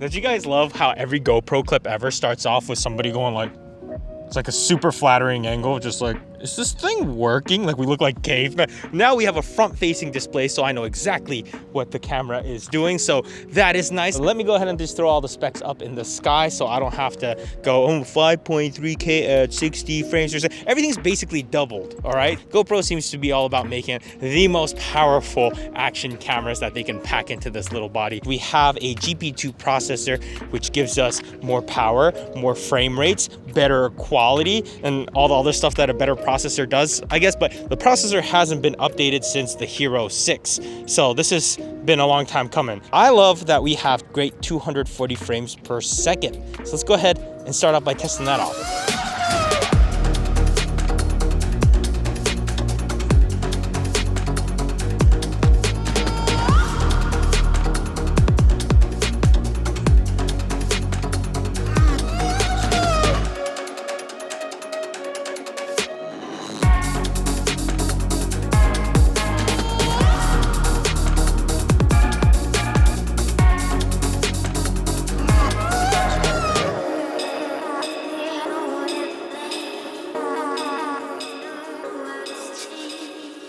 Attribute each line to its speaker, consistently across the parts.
Speaker 1: Did you guys love how every GoPro clip ever starts off with somebody going like, it's like a super flattering angle, just like, is this thing working? Like we look like cavemen. Now we have a front-facing display, so I know exactly what the camera is doing. So that is nice. Let me go ahead and just throw all the specs up in the sky so I don't have to go 5.3K at 60 frames per second. Everything's basically doubled, all right? GoPro seems to be all about making the most powerful action cameras that they can pack into this little body. We have a GP2 processor, which gives us more power, more frame rates, better quality, and all the other stuff that a better processor does, I guess, but the processor hasn't been updated since the Hero 6. So this has been a long time coming. I love that we have great 240 frames per second. So let's go ahead and start out by testing that off.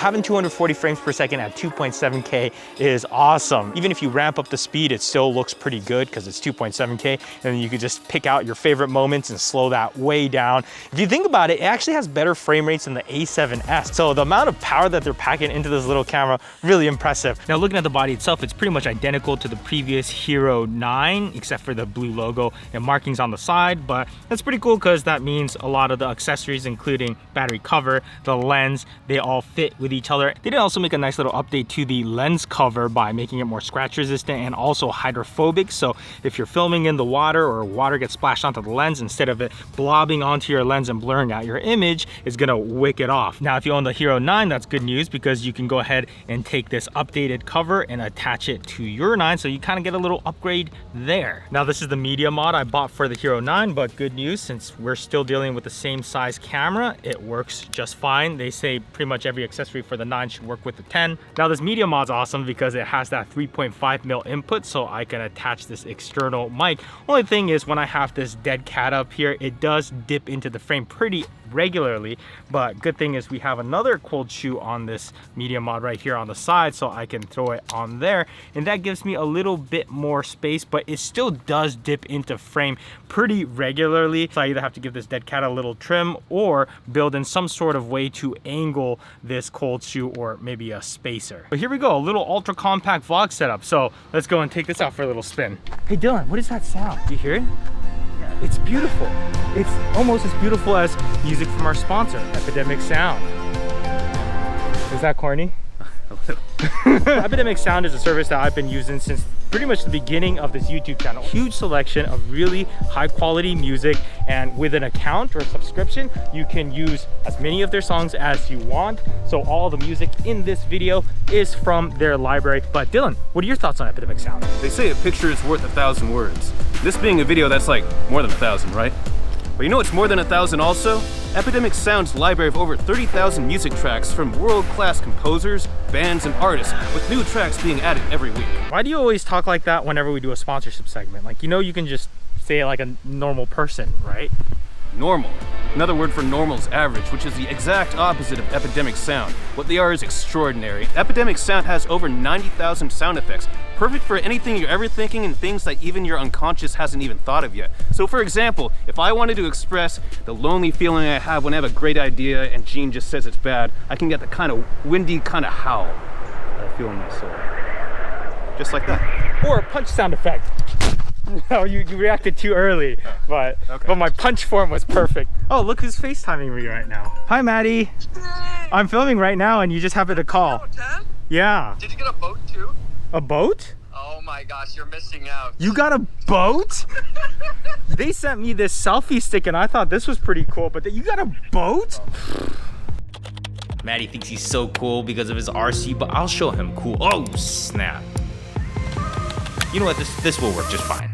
Speaker 1: Having 240 frames per second at 2.7K is awesome. Even if you ramp up the speed, it still looks pretty good because it's 2.7K, and you could just pick out your favorite moments and slow that way down. If you think about it, it actually has better frame rates than the A7S. So the amount of power that they're packing into this little camera, really impressive. Now looking at the body itself, it's pretty much identical to the previous Hero 9, except for the blue logo and markings on the side, but that's pretty cool because that means a lot of the accessories, including battery cover, the lens, they all fit with each other. They did also make a nice little update to the lens cover by making it more scratch resistant and also hydrophobic. So if you're filming in the water or water gets splashed onto the lens, instead of it blobbing onto your lens and blurring out your image, it's gonna wick it off. Now if you own the Hero 9, that's good news because you can go ahead and take this updated cover and attach it to your 9, so you kind of get a little upgrade there. Now this is the media mod I bought for the Hero 9, but good news, since we're still dealing with the same size camera, it works just fine. They say pretty much every accessory for the 9 should work with the 10. Now this media mod's awesome because it has that 3.5mm input, so I can attach this external mic. Only thing is, when I have this dead cat up here, it does dip into the frame pretty regularly, but good thing is we have another cold shoe on this media mod right here on the side, so I can throw it on there, and that gives me a little bit more space, but it still does dip into frame pretty regularly. So I either have to give this dead cat a little trim or build in some sort of way to angle this cold shoe, or maybe a spacer. But here we go, a little ultra compact vlog setup. So let's go and take this out for a little spin. Hey Dylan, what is that sound? Do you hear it? It's beautiful. It's almost as beautiful as music from our sponsor, Epidemic Sound. Is that corny? Epidemic Sound is a service that I've been using since pretty much the beginning of this YouTube channel. Huge selection of really high quality music, and with an account or a subscription, you can use as many of their songs as you want. So all the music in this video is from their library. But Dylan, what are your thoughts on Epidemic Sound?
Speaker 2: They say a picture is worth 1,000 words. This being a video, that's like more than 1,000, right? But you know what's more than 1,000 also? Epidemic Sound's library of over 30,000 music tracks from world-class composers, bands, and artists, with new tracks being added every week.
Speaker 1: Why do you always talk like that whenever we do a sponsorship segment? Like, you know, you can just say it like a normal person, right?
Speaker 2: Normal. Another word for normal is average, which is the exact opposite of Epidemic Sound. What they are is extraordinary. Epidemic Sound has over 90,000 sound effects, perfect for anything you're ever thinking and things that even your unconscious hasn't even thought of yet. So for example, if I wanted to express the lonely feeling I have when I have a great idea and Gene just says it's bad, I can get the kind of windy kind of howl that I feel in my soul. Just like that.
Speaker 1: Or a punch sound effect. No, you reacted too early, but my punch form was perfect. Oh, look who's FaceTiming me right now. Hi, Maddie.
Speaker 3: Hey.
Speaker 1: I'm filming right now and you just happened to call.
Speaker 3: Oh, 10?
Speaker 1: Yeah.
Speaker 3: Did you get a boat too?
Speaker 1: A boat?
Speaker 3: Oh my gosh, you're missing out.
Speaker 1: You got a boat? They sent me this selfie stick and I thought this was pretty cool, but you got a boat? Maddie thinks he's so cool because of his RC, but I'll show him cool. Oh, snap. You know what, this will work just fine.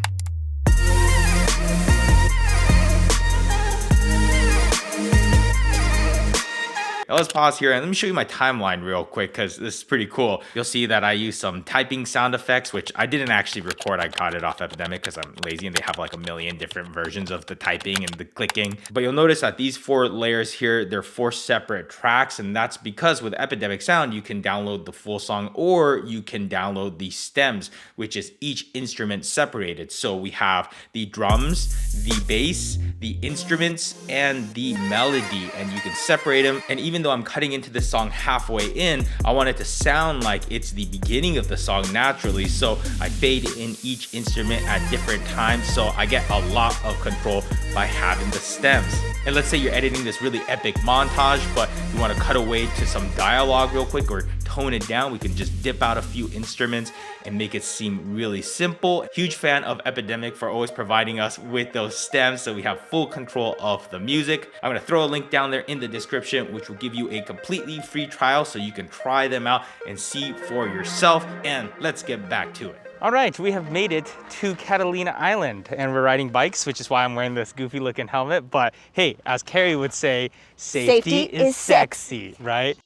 Speaker 1: Now let's pause here and let me show you my timeline real quick because this is pretty cool. You'll see that I use some typing sound effects, which I didn't actually record. I caught it off Epidemic because I'm lazy and they have like a million different versions of the typing and the clicking. But you'll notice that these 4 layers here, they're 4 separate tracks, and that's because with Epidemic Sound, you can download the full song or you can download the stems, which is each instrument separated. So we have the drums, the bass, the instruments, and the melody, and you can separate them. And even though I'm cutting into this song halfway in, I want it to sound like it's the beginning of the song naturally. So I fade in each instrument at different times, so I get a lot of control by having the stems. And let's say you're editing this really epic montage, but you want to cut away to some dialogue real quick or tone it down, we can just dip out a few instruments and make it seem really simple. Huge fan of Epidemic for always providing us with those stems so we have full control of the music. I'm going to throw a link down there in the description, which will give you a completely free trial so you can try them out and see for yourself. And let's get back to it. All right, we have made it to Catalina Island and we're riding bikes, which is why I'm wearing this goofy looking helmet. But hey, as Carrie would say, safety is sexy, right?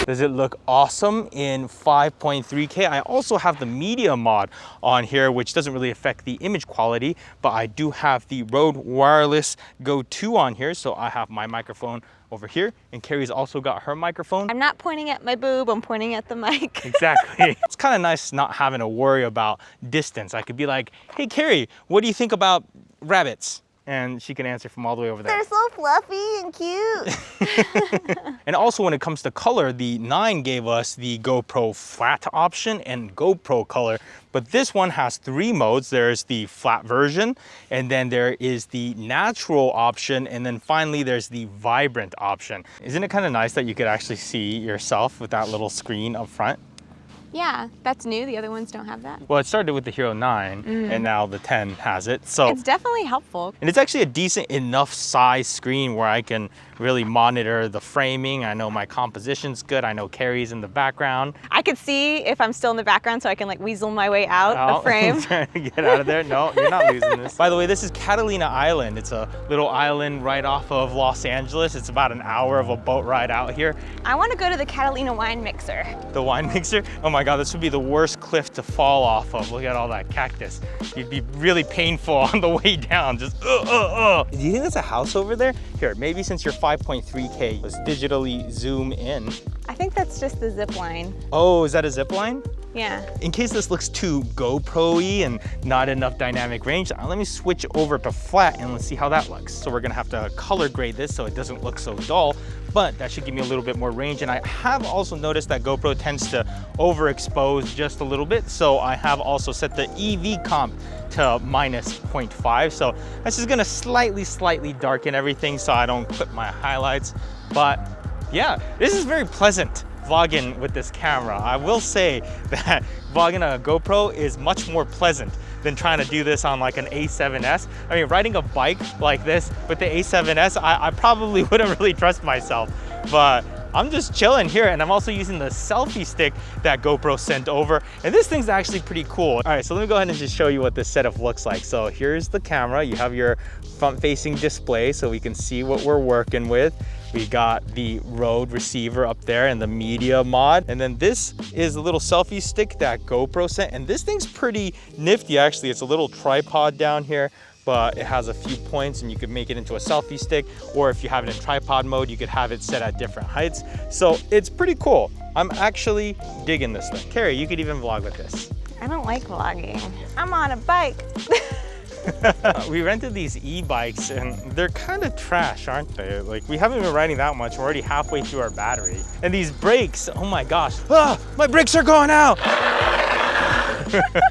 Speaker 1: Does it look awesome in 5.3K? I also have the media mod on here, which doesn't really affect the image quality, but I do have the Rode Wireless Go 2 on here. So I have my microphone over here, and Carrie's also got her microphone.
Speaker 4: I'm not pointing at my boob, I'm pointing at the mic.
Speaker 1: Exactly. It's kind of nice not having to worry about distance. I could be like, hey Carrie, what do you think about rabbits? And she can answer from all the way over there.
Speaker 4: They're so fluffy and cute.
Speaker 1: And also when it comes to color, the 9 gave us the GoPro flat option and GoPro color, but this one has 3 modes. There's the flat version, and then there is the natural option, and then finally there's the vibrant option. Isn't it kind of nice that you could actually see yourself with that little screen up front?
Speaker 4: Yeah, that's new. The other ones don't have that.
Speaker 1: Well, it started with the Hero 9 and now the 10 has it. So
Speaker 4: it's definitely helpful.
Speaker 1: And it's actually a decent enough size screen where I can really monitor the framing. I know my composition's good. I know Carrie's in the background.
Speaker 4: I could see if I'm still in the background so I can like weasel my way out of frame.
Speaker 1: Trying to get out of there. No, you're not losing this. By the way, this is Catalina Island. It's a little island right off of Los Angeles. It's about an hour of a boat ride out here.
Speaker 4: I want to go to the Catalina wine mixer.
Speaker 1: The wine mixer? Oh my God, this would be the worst cliff to fall off of. Look at all that cactus. You'd be really painful on the way down. Just Do you think that's a house over there? Here, maybe since you're 5.3K, let's digitally zoom in.
Speaker 4: I think that's just the zip line.
Speaker 1: Oh, is that a zip line?
Speaker 4: Yeah.
Speaker 1: In case this looks too GoPro-y and not enough dynamic range, let me switch over to flat and let's see how that looks. So we're gonna have to color grade this so it doesn't look so dull, but that should give me a little bit more range. And I have also noticed that GoPro tends to overexpose just a little bit. So I have also set the EV comp to -0.5. So this is gonna slightly darken everything so I don't clip my highlights. But yeah, this is very pleasant vlogging with this camera. I will say that vlogging on a GoPro is much more pleasant than trying to do this on like an A7S. I mean, riding a bike like this with the A7S, I probably wouldn't really trust myself, but I'm just chilling here, and I'm also using the selfie stick that GoPro sent over, and this thing's actually pretty cool. All right, so let me go ahead and just show you what this setup looks like. So here's the camera. You have your front-facing display so we can see what we're working with. We got the Rode receiver up there and the media mod. And then this is a little selfie stick that GoPro sent. And this thing's pretty nifty, actually. It's a little tripod down here, but it has a few points and you could make it into a selfie stick. Or if you have it in tripod mode, you could have it set at different heights. So it's pretty cool. I'm actually digging this thing. Carrie, you could even vlog with this.
Speaker 4: I don't like vlogging. I'm on a bike.
Speaker 1: We rented these e-bikes and they're kind of trash, aren't they? Like, we haven't been riding that much. We're already halfway through our battery. And these brakes, oh my gosh. Ah, my brakes are going out.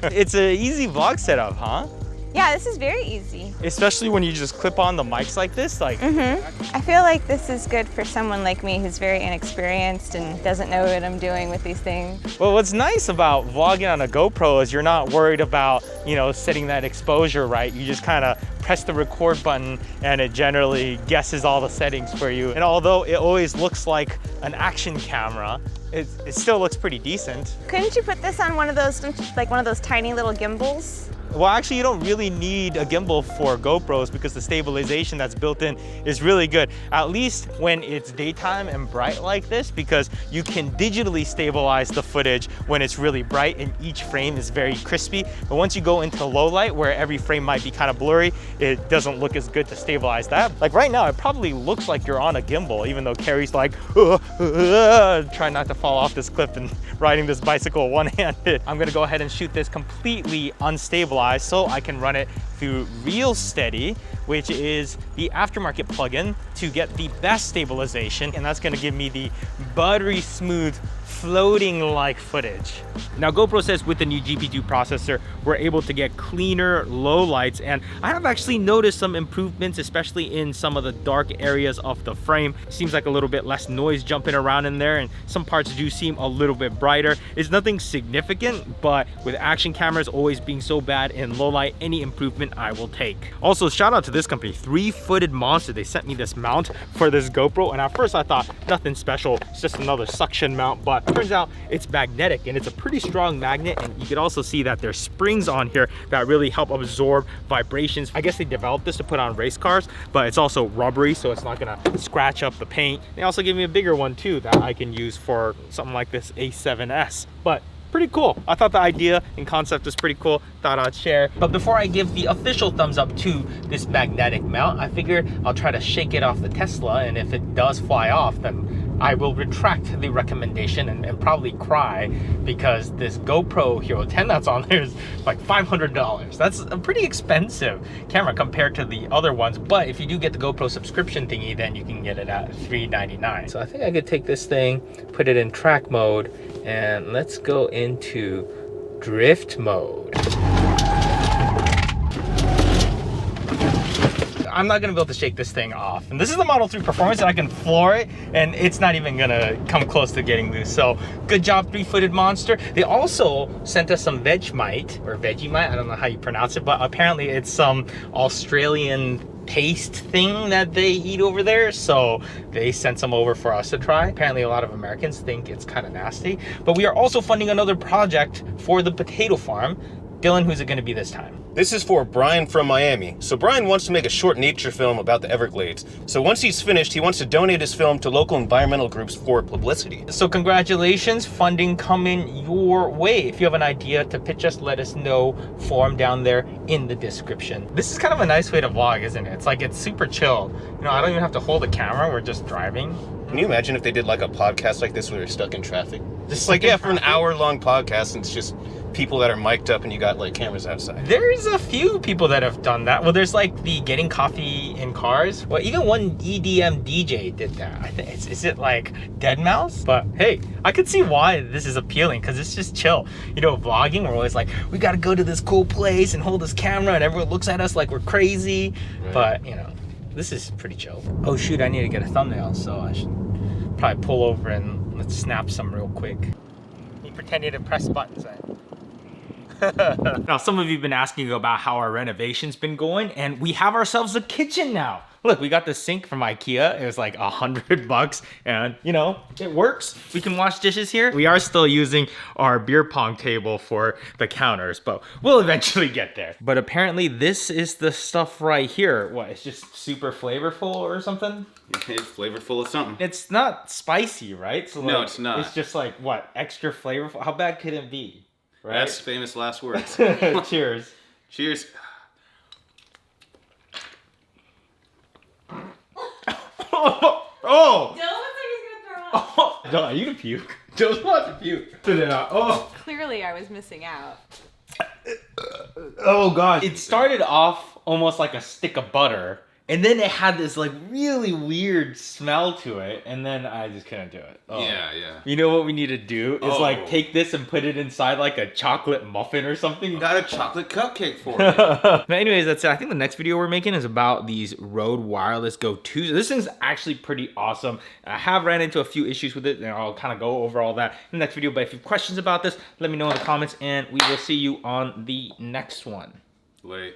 Speaker 1: It's an easy vlog setup, huh?
Speaker 4: Yeah, this is very easy.
Speaker 1: Especially when you just clip on the mics like this. Like,
Speaker 4: I feel like this is good for someone like me who's very inexperienced and doesn't know what I'm doing with these things.
Speaker 1: Well, what's nice about vlogging on a GoPro is you're not worried about, you know, setting that exposure right. You just kind of press the record button and it generally guesses all the settings for you. And although it always looks like an action camera, it still looks pretty decent.
Speaker 4: Couldn't you put this on one of those, like one of those tiny little gimbals?
Speaker 1: Well, actually, you don't really need a gimbal for GoPros because the stabilization that's built in is really good, at least when it's daytime and bright like this, because you can digitally stabilize the footage when it's really bright and each frame is very crispy. But once you go into low light where every frame might be kind of blurry, it doesn't look as good to stabilize that. Like right now, it probably looks like you're on a gimbal, even though Carrie's like, trying not to fall off this cliff and riding this bicycle one-handed. I'm gonna go ahead and shoot this completely unstabilized so I can run it through Real Steady, which is the aftermarket plugin to get the best stabilization, and that's gonna give me the buttery smooth floating like footage. Now GoPro says with the new GP2 processor, we're able to get cleaner low lights, and I have actually noticed some improvements, especially in some of the dark areas of the frame. Seems like a little bit less noise jumping around in there, and some parts do seem a little bit brighter. It's nothing significant, but with action cameras always being so bad in low light, any improvement I will take. Also, shout out to this company, 3-Footed Monster. They sent me this mount for this GoPro, and at first I thought nothing special, it's just another suction mount, but turns out it's magnetic and it's a pretty strong magnet, and you can also see that there's springs on here that really help absorb vibrations. I guess they developed this to put on race cars, but it's also rubbery, so it's not gonna scratch up the paint. They also gave me a bigger one too that I can use for something like this A7S, but pretty cool. I thought the idea and concept was pretty cool, thought I'd share. But before I give the official thumbs up to this magnetic mount, I figured I'll try to shake it off the Tesla, and if it does fly off, then I will retract the recommendation and probably cry, because this GoPro Hero 10 that's on there is like $500. That's a pretty expensive camera compared to the other ones, but if you do get the GoPro subscription thingy, then you can get it at $399. So I think I could take this thing, put it in track mode, and let's go into drift mode. I'm not gonna be able to shake this thing off. And this is the Model 3 Performance, and I can floor it, and it's not even gonna come close to getting loose. So good job, 3-Footed Monster. They also sent us some Vegemite, or Vegemite, I don't know how you pronounce it, but apparently it's some Australian paste thing that they eat over there, so they sent some over for us to try. Apparently a lot of Americans think it's kind of nasty, but we are also funding another project for the potato farm. Dylan, who's it going to be this time?
Speaker 2: This is for Brian from Miami. So Brian wants to make a short nature film about the Everglades. So once he's finished, he wants to donate his film to local environmental groups for publicity.
Speaker 1: So congratulations, funding coming your way. If you have an idea to pitch us, let us know. Form down there in the description. This is kind of a nice way to vlog, isn't it? It's like, it's super chill. You know, I don't even have to hold a camera, we're just driving.
Speaker 2: Can you imagine if they did like a podcast like this where they're stuck in traffic? Just like, yeah, for an hour-long podcast, and it's just people that are mic'd up and you got like cameras outside.
Speaker 1: There's a few people that have done that. Well, there's like the getting coffee in cars. Well, even one EDM DJ did that. I think is it like Deadmau5? But hey, I could see why this is appealing, because it's just chill. You know, vlogging, we're always like, we gotta go to this cool place and hold this camera, and everyone looks at us like we're crazy. Right. But you know, this is pretty chill. Oh shoot, I need to get a thumbnail, so I should probably pull over and let's snap some real quick. You pretending to press buttons, right? Now, some of you have been asking about how our renovation's been going, and we have ourselves a kitchen now. Look, we got the sink from IKEA. It was like $100, and you know, it works. We can wash dishes here. We are still using our beer pong table for the counters, but we'll eventually get there. But apparently this is the stuff right here. What, it's just super flavorful or something?
Speaker 2: It's flavorful of something.
Speaker 1: It's not spicy, right? So
Speaker 2: no,
Speaker 1: like,
Speaker 2: it's not.
Speaker 1: It's just like, what, extra flavorful? How bad could it be? Right?
Speaker 2: That's famous last words.
Speaker 1: Cheers.
Speaker 2: Cheers.
Speaker 1: Oh!
Speaker 4: Dylan looks like he's gonna throw up.
Speaker 1: Oh! Dylan, you can puke. Dylan's about to puke. Oh!
Speaker 4: Clearly I was missing out.
Speaker 1: Oh god. It started off almost like a stick of butter, and then it had this like really weird smell to it, and then I just couldn't do it. Oh.
Speaker 2: Yeah.
Speaker 1: You know what we need to do is like take this and put it inside like a chocolate muffin or something.
Speaker 2: You got a chocolate cupcake for it.
Speaker 1: But anyways, that's it. I think the next video we're making is about these Rode Wireless Go 2s. This thing's actually pretty awesome. I have ran into a few issues with it, and I'll kind of go over all that in the next video. But if you have questions about this, let me know in the comments, and we will see you on the next one.
Speaker 2: Late.